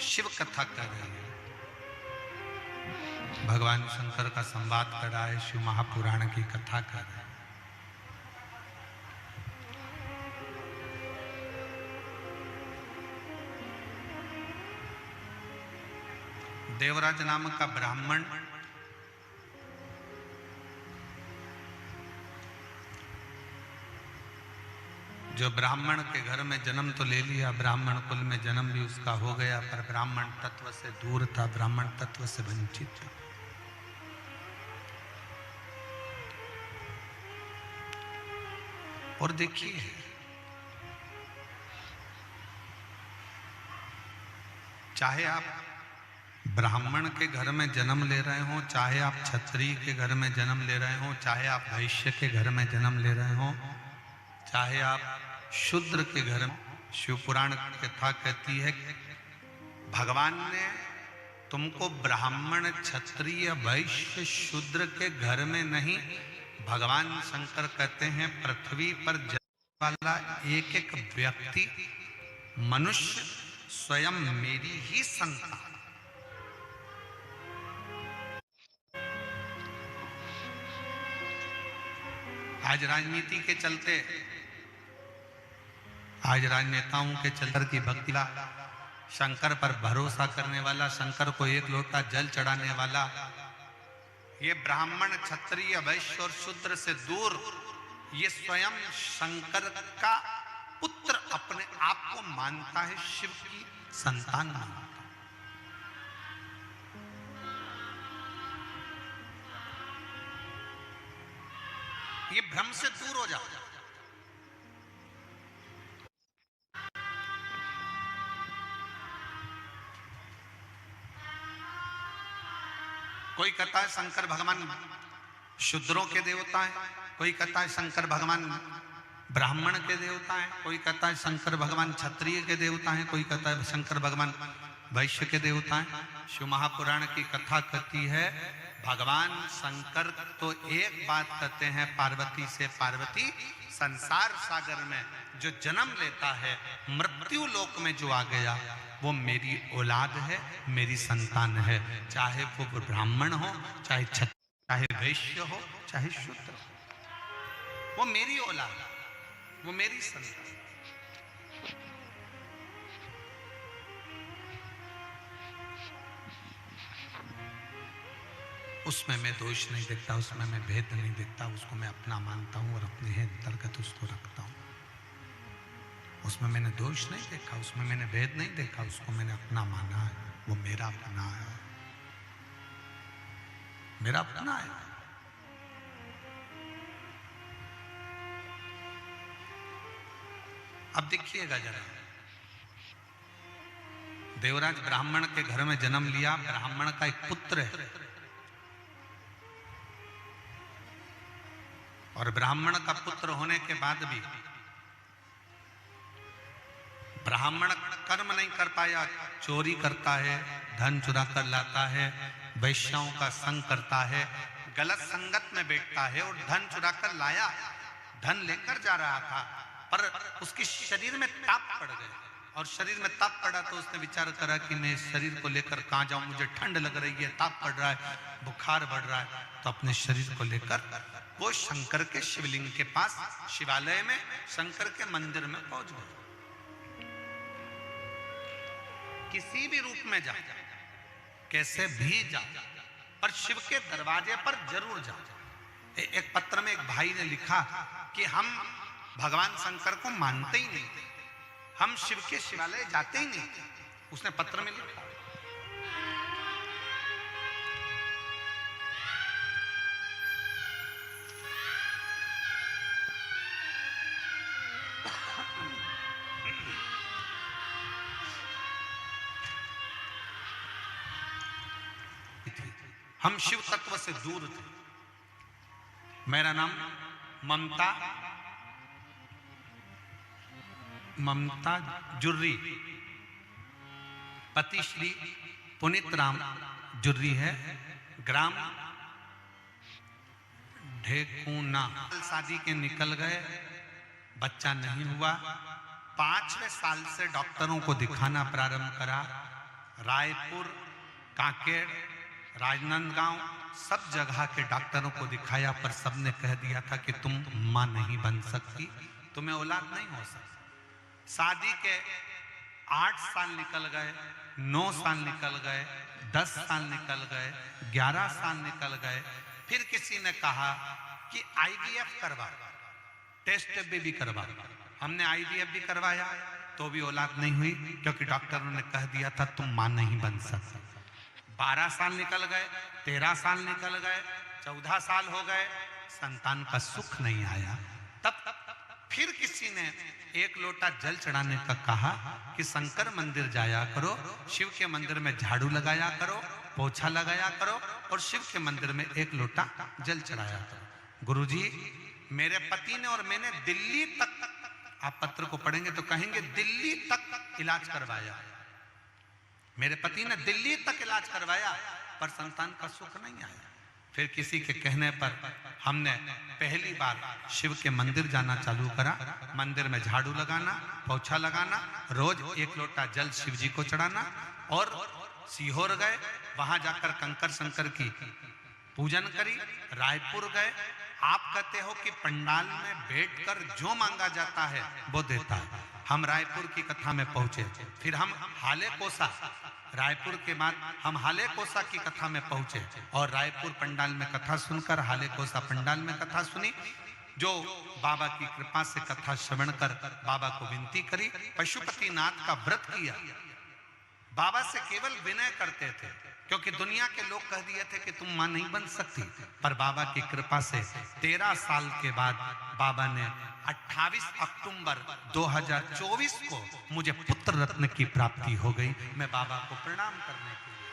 शिव कथा कर रही है, भगवान शंकर का संवाद कर रहा है, शिव महापुराण की कथा कर रहा है। देवराज नाम का ब्राह्मण जो ब्राह्मण के घर में जन्म तो ले लिया, ब्राह्मण कुल में जन्म भी उसका हो गया, पर ब्राह्मण तत्व से दूर था, ब्राह्मण तत्व से वंचित था। और देखिए चाहे आप ब्राह्मण के घर में जन्म ले रहे हो, चाहे आप क्षत्रिय के घर में जन्म ले रहे हो, चाहे आप वैश्य के घर में जन्म ले रहे हो, चाहे आप शूद्र के घर में, शिव पुराण कथा कहती है भगवान ने तुमको ब्राह्मण क्षत्रिय वैश्य शूद्र के घर में नहीं, भगवान शंकर कहते हैं पृथ्वी पर जन्म वाला एक एक व्यक्ति मनुष्य स्वयं मेरी ही संतान। आज राजनीति के चलते, आज राजनेताओं के चलकर की भक्तिला, शंकर पर भरोसा करने वाला, शंकर को एक लोटा जल चढ़ाने वाला, ये ब्राह्मण क्षत्रिय वैश्य और शूद्र से दूर, ये स्वयं शंकर का पुत्र अपने आप को मानता है, शिव की संतान मानता है। ये भ्रम से दूर हो जाओ। कोई कहता है शंकर भगवान शूद्रों के देवता है, कोई कहता है शंकर भगवान ब्राह्मण के देवता है, कोई कहता है शंकर भगवान क्षत्रिय के देवता है, कोई कहता है शंकर भगवान वैश्य के देवता है। शिव महापुराण की कथा कहती है भगवान शंकर तो एक बात कहते हैं पार्वती से, पार्वती संसार सागर में जो जन्म लेता है, मृत्यु लोक में जो आ गया, वो मेरी औलाद है, मेरी संतान है, चाहे वो ब्राह्मण हो, चाहे क्षत्रिय, चाहे वैश्य हो, चाहे शूद्र हो, वो मेरी औलाद, वो मेरी संतान। उसमें मैं दोष नहीं देखता, उसमें मैं भेद नहीं देखता, उसको मैं अपना मानता हूं और अपने ही अंतर्गत उसको रखता हूं। उसमें मैंने दोष नहीं देखा, उसमें मैंने भेद नहीं देखा, उसको मैंने अपना माना है, वो मेरा अपना है, मेरा अपना है। अब देखिएगा जरा, देवराज ब्राह्मण के घर में जन्म लिया, ब्राह्मण का एक पुत्र है, और ब्राह्मण का पुत्र होने के बाद भी ब्राह्मण कर्म नहीं कर पाया, चोरी करता है, धन चुरा कर लाता है, वैश्याओं का संग करता है, गलत संगत में बैठता है, और धन चुरा कर लाया, धन लेकर जा रहा था, पर उसके शरीर में ताप पड़ गए, और शरीर में ताप पड़ा तो उसने विचार करा कि मैं इस शरीर को लेकर कहाँ जाऊं, मुझे ठंड लग रही है, ताप पड़ रहा है, बुखार बढ़ रहा है, तो अपने शरीर को लेकर वो शंकर के शिवलिंग के पास, शिवालय में शंकर के मंदिर में पहुंच गए। किसी भी रूप में जा, कैसे भी जा, पर शिव के दरवाजे पर जरूर जा। एक पत्र में एक भाई ने लिखा कि हम भगवान शंकर को मानते ही नहीं, हम शिव के शिवालय जाते ही नहीं, उसने पत्र में लिखा। हम शिव तत्व से दूर थे। मेरा नाम ममता जुर्री, पति श्री पुनीत राम जुर्री है, ग्राम ढेकुना। शादी के निकल गए, बच्चा नहीं हुआ, 5वें साल से डॉक्टरों को दिखाना प्रारंभ करा, रायपुर, कांकेर, राजनांदगांव, सब जगह के डॉक्टरों को दिखाया, पर सबने कह दिया था कि तुम मां नहीं बन सकती, तुम्हें औलाद नहीं हो सकती। शादी के 8 साल निकल गए, 9 साल निकल गए, 10 साल निकल गए, 11 साल निकल गए। फिर किसी ने कहा कि आईवीएफ करवा, टेस्ट भी करवा। हमने आईवीएफ भी करवाया तो भी औलाद नहीं हुई, क्योंकि डॉक्टरों ने कह दिया था तुम मां नहीं बन सकती। 12 साल निकल गए, 13 साल निकल गए, 14 साल हो गए, संतान का सुख नहीं आया। तब फिर किसी ने एक लोटा जल चढ़ाने का कहा कि शंकर मंदिर जाया करो, शिव के मंदिर में झाड़ू लगाया करो, पोछा लगाया करो और शिव के मंदिर में एक लोटा जल चढ़ाया करो। गुरुजी, मेरे पति ने और मैंने दिल्ली तक, आप पत्र को पढ़ेंगे तो कहेंगे दिल्ली तक इलाज करवाया, मेरे पति ने दिल्ली तक इलाज करवाया, पर संतान का सुख नहीं आया। फिर किसी के कहने पर हमने पहली बार शिव के मंदिर जाना चालू करा, मंदिर में झाड़ू लगाना, पोछा लगाना, रोज एक लोटा जल शिव जी को चढ़ाना, और सीहोर गए, वहां जाकर कंकर शंकर की पूजन करी। रायपुर गए, आप कहते हो कि पंडाल में बैठकर जो मांगा जाता है वो देता है। हम रायपुर की कथा में पहुंचे, फिर हम हाले कोसा, रायपुर के बाद हम हाले कोसा की कथा में पहुंचे, और रायपुर पंडाल में कथा सुनकर हाले कोसा पंडाल में कथा सुनी। जो बाबा की कृपा से कथा श्रवण कर बाबा को विनती करी, पशुपति नाथ का व्रत किया, बाबा से केवल विनय करते थे, क्योंकि दुनिया के लोग कह दिए थे कि तुम मां नहीं बन सकती। पर बाबा की कृपा से 13 साल के बाद बाबा ने 28 अक्टूबर 2024 को मुझे पुत्र रत्न की प्राप्ति हो गई। मैं बाबा को प्रणाम करने के लिए,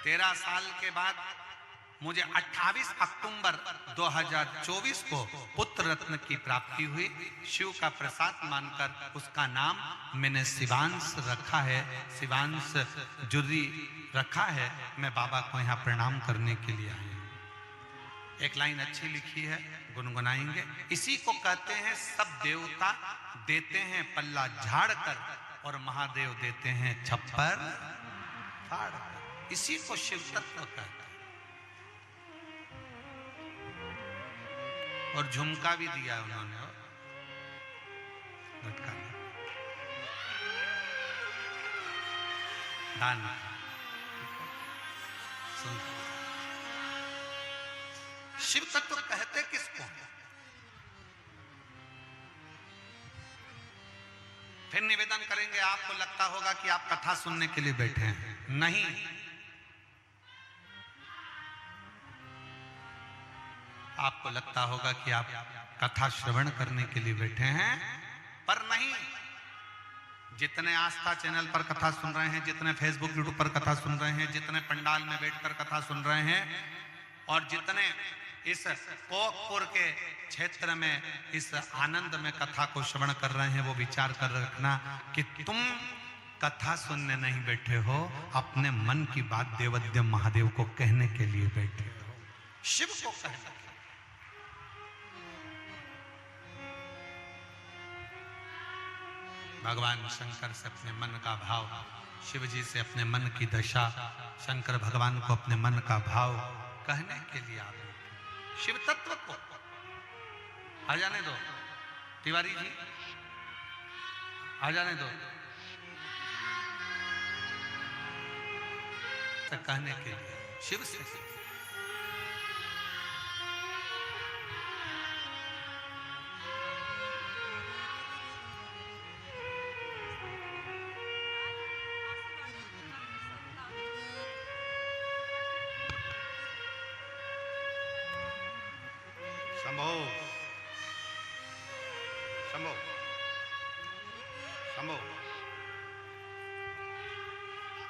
13 साल के बाद मुझे 28 अक्टूबर 2024 को पुत्र रत्न की प्राप्ति हुई। शिव का प्रसाद मानकर उसका नाम मैंने शिवांश रखा है, शिवांश जुर्री रखा है। मैं बाबा को यहाँ प्रणाम करने के लिए आया। एक लाइन अच्छी लिखी है, गुनगुनाएंगे। इसी को कहते हैं सब देवता देते हैं पल्ला झाड़ कर, और महादेव देते हैं छप्पर फाड़ कर। इसी को शिव तत्व कहते हैं। और झुमका भी दिया उन्होंने, लटका दान। शिव तत्व कहते किसको? फिर निवेदन करेंगे, आपको लगता होगा कि आप कथा सुनने के लिए बैठे हैं, नहीं। आपको लगता होगा कि आप कथा श्रवण करने के लिए बैठे हैं, पर नहीं। जितने आस्था चैनल पर कथा सुन रहे हैं, जितने फेसबुक यूट्यूब पर कथा सुन रहे हैं, जितने पंडाल में बैठकर कथा सुन रहे हैं, और जितने इस कोकपुर के क्षेत्र में इस आनंद में कथा को श्रवण कर रहे हैं, वो विचार कर रखना कि तुम कथा सुनने नहीं बैठे हो, अपने मन की बात देवद्य महादेव को कहने के लिए बैठे हो, शिव को कहने। भगवान शंकर से अपने मन का भाव, शिव जी से अपने मन की दशा, शंकर भगवान को अपने मन का भाव कहने के लिए आप शिव तत्व को आ जाने दो। तिवारी जी आ जाने दो, तो कहने के लिए शिव से। शंभो शंभो शंभो।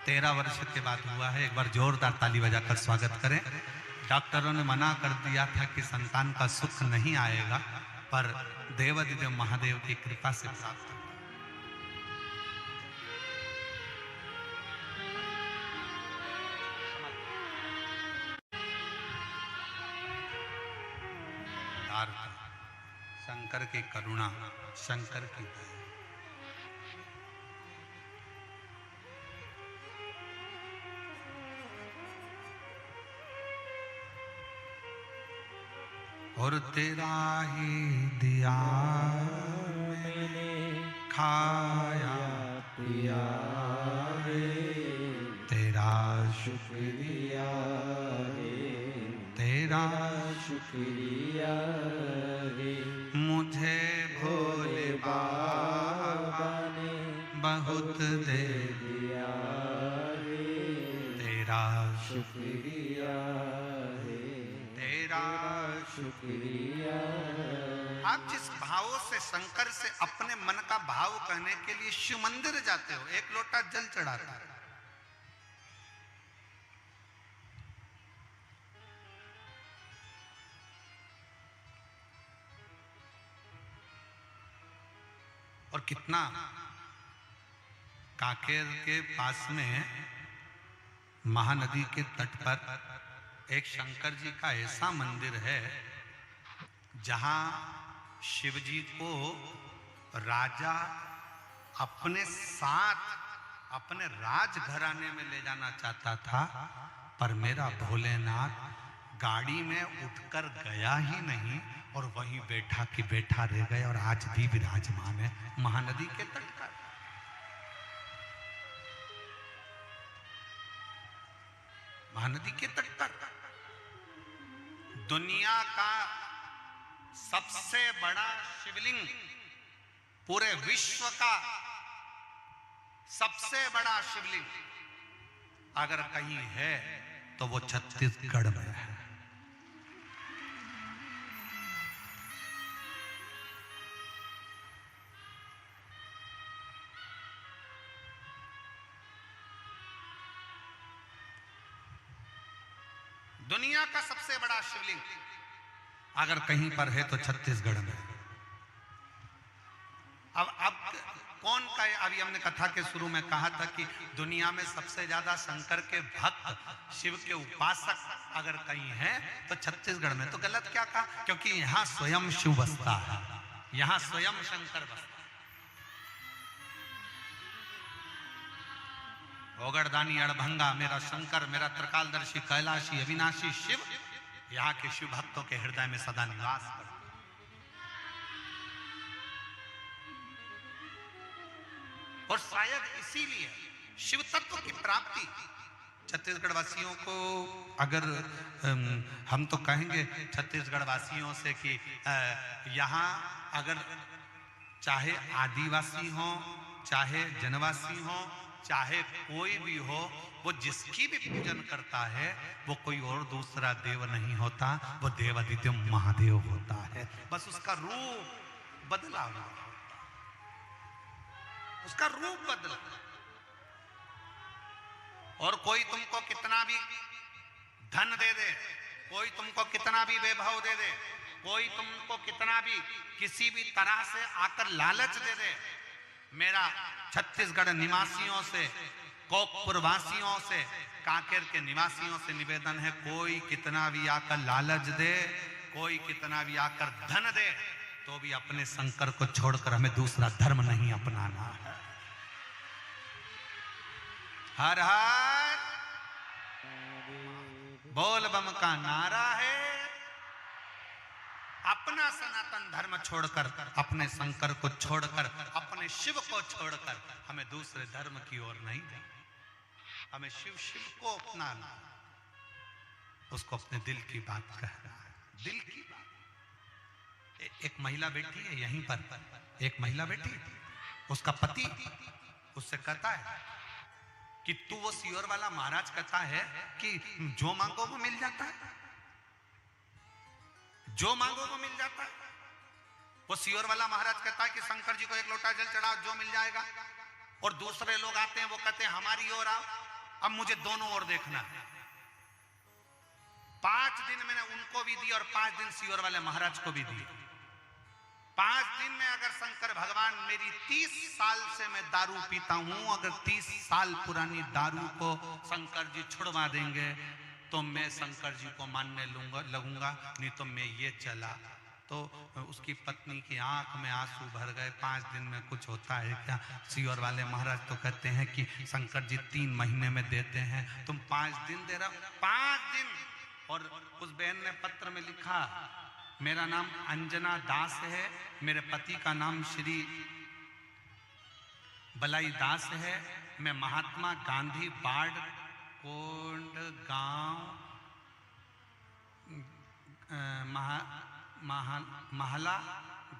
13 वर्ष के बाद हुआ है। एक बार जोरदार ताली बजाकर स्वागत करें। डॉक्टरों ने मना कर दिया था कि संतान का सुख नहीं आएगा, पर देवादिदेव महादेव की कृपा से प्राप्त। शंकर की करुणा, शंकर की दया। और तेरा ही दिया मैंने खाया पिया रे, तेरा शुक्रिया रे, तेरा शुक्रिया रे, मुझे भोले बाबा ने बहुत दे दिया रे, तेरा शुक्रिया रे, तेरा शुक्रिया। आप जिस भाव से शंकर से अपने मन का भाव कहने के लिए शिव मंदिर जाते हो, एक लोटा जल चढ़ाते हो, और कितना कांकेर के पास में महानदी के तट पर एक शंकर जी का ऐसा मंदिर है जहां शिव जी को राजा अपने साथ अपने राजघराने में ले जाना चाहता था, पर मेरा भोलेनाथ गाड़ी में उठकर गया ही नहीं और वहीं बैठा कि बैठा रह गए, और आज भी विराजमान है महानदी के तट पर। महानदी के तट पर दुनिया का सबसे बड़ा शिवलिंग, पूरे विश्व का सबसे बड़ा शिवलिंग अगर कहीं है तो वो छत्तीसगढ़ में है। दुनिया का सबसे बड़ा शिवलिंग अगर कहीं पर है तो छत्तीसगढ़ में। अब कौन का, अभी हमने कथा के शुरू में कहा था कि दुनिया में सबसे ज्यादा शंकर के भक्त, शिव के उपासक अगर कहीं है तो छत्तीसगढ़ में। तो गलत क्या कहा? क्योंकि यहां स्वयं शिव बसता है, यहां स्वयं शंकर बसता है। ओगड़दानी अड़भंगा मेरा शंकर, मेरा त्रिकालदर्शी कैलाशी अविनाशी शिव यहाँ के शिव भक्तों के हृदय में सदा निवास करते। और शायद इसीलिए शिव तत्व की प्राप्ति छत्तीसगढ़ वासियों को, अगर हम तो कहेंगे छत्तीसगढ़ वासियों से कि यहाँ अगर चाहे आदिवासी हो, चाहे जनवासी हो, चाहे कोई भी हो, वो जिसकी भी पूजन करता है वो कोई और दूसरा देव नहीं होता, वो देवादित्य महादेव होता है। बस उसका रूप बदला हुआ, उसका रूप बदला। और कोई तुमको कितना भी धन दे दे, कोई तुमको कितना भी वैभव दे दे, कोई तुमको कितना भी किसी भी तरह से आकर लालच दे दे, मेरा छत्तीसगढ़ निवासियों से, कोकपुर वासियों से, कांकेर के निवासियों से निवेदन है, कोई कितना भी आकर लालच दे, कोई कितना भी आकर धन दे, तो भी अपने शंकर को छोड़कर हमें दूसरा धर्म नहीं अपनाना है। हर हर बोल बम का नारा है। अपना सनातन धर्म छोड़कर, अपने शंकर को छोड़कर, अपने शिव को छोड़कर हमें दूसरे धर्म की ओर नहीं जाना। हमें शिव शिव को अपनाना, उसको अपने दिल की बात कह रहा है, दिल की बात। एक महिला बैठी है यहीं पर, एक महिला बैठी, उसका पति उससे कहता है कि तू वो सियोर वाला महाराज कहता है कि जो मांगो वो मिल जाता है, जो मांगो वो मिल जाता है। वो सियोर वाला महाराज कहता है कि शंकर जी को एक लोटा जल चढ़ाओ, जो मिल जाएगा। और दूसरे लोग आते हैं, वो कहते हैं हमारी ओर आओ, अब मुझे दोनों ओर देखना है। 5 दिन मैंने उनको भी दी और 5 दिन सियोर वाले महाराज को भी दी। 5 दिन में अगर शंकर भगवान, मेरी 30 साल से मैं दारू पीता हूं, अगर 30 साल पुरानी दारू को शंकर जी छुड़वा देंगे तो मैं शंकर जी को मानने लगूंगा, नहीं तो मैं ये चला। तो उसकी पत्नी की आंख में आंसू भर गए। 5 दिन में कुछ होता है क्या? सियोर वाले महाराज तो कहते हैं कि शंकर जी 3 महीने में देते हैं, तुम 5 दिन दे रहे हो, 5 दिन। और उस बहन ने पत्र में लिखा मेरा नाम अंजना दास है। मेरे पति का नाम श्री बलाई दास है। मैं महात्मा गांधी बाड़ कोंड गांव महला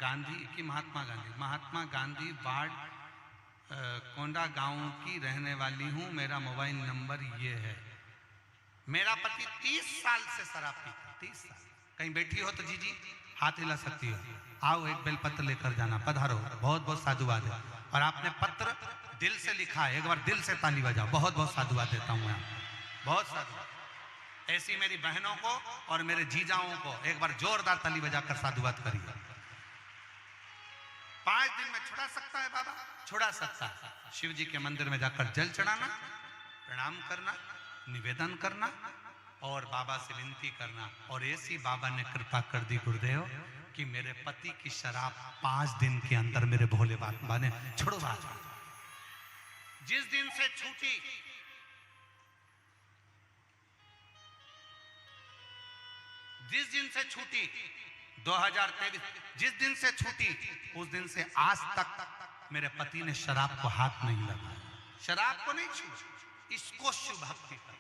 गांधी की महात्मा गांधी बाड़ कोंडा गांव की रहने वाली हूँ। मेरा मोबाइल नंबर ये है। मेरा पति 30 साल से शराब पीता, 30 साल। कहीं बैठी हो तो जी हाथ हिला सकती हो। आओ एक बेलपत्र लेकर जाना, पधारो। बहुत बहुत साधुवाद है। और आपने पत्र दिल से लिखा है, एक बार दिल से ताली बजाओ। बहुत बहुत साधुवाद देता हूँ मैं, बहुत साधुवाद। ऐसी मेरी बहनों को और मेरे जीजाओं को एक बार जोरदार ताली बजाकर साधुवाद करिए। 5 दिन में छुड़ा सकता है बाबा, छुड़ा सकता है। शिव जी के मंदिर में जाकर जल चढ़ाना, प्रणाम करना, निवेदन करना और बाबा से विनती करना। और ऐसी बाबा ने कृपा कर दी गुरुदेव कि मेरे पति की शराब 5 दिन के अंदर मेरे भोले बाबा ने छुड़वा दी। जिस दिन से छूटी, जिस दिन से छूटी 2023, जिस दिन से छूटी उस दिन से आज तक मेरे पति ने शराब को हाथ नहीं लगाया, शराब को नहीं छू। इसको शिव भक्ति कर,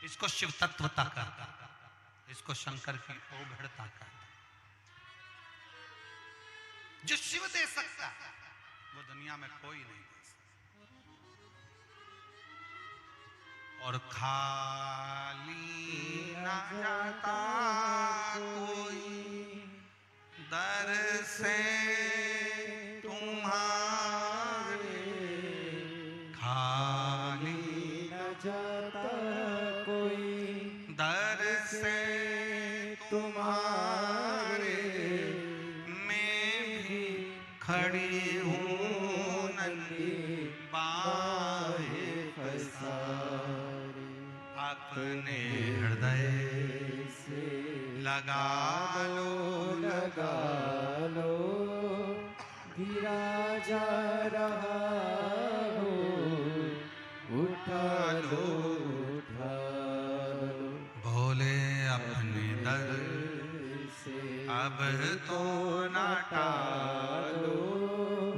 इसको शिव तत्वता करता, इसको शंकर की ओघड़ता करता। जो शिव दे सकता वो दुनिया में कोई नहीं दे सकता। और खाली ना जाता कोई दर से तुम्हारे, खाली ना जाता कोई दर से तुम्हारे, मैं भी खड़ी हूँ नंगी बाहें पसारी, अपने हृदय से लगा लो, गिरा जा रहा हो, उठा लो, भोले अपने दर से अब तो ना टालो,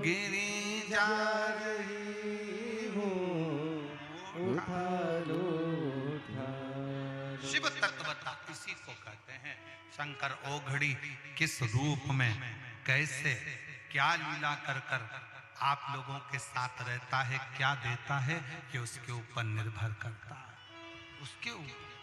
गिरी जा रही हूँ, उठा लो। शिव तत्वता इसी को कहते हैं। शंकर ओघड़ी किस रूप में, कैसे, क्या लीला कर कर आप लोगों के साथ रहता है, क्या देता है, कि उसके ऊपर निर्भर करता है, उसके ऊपर।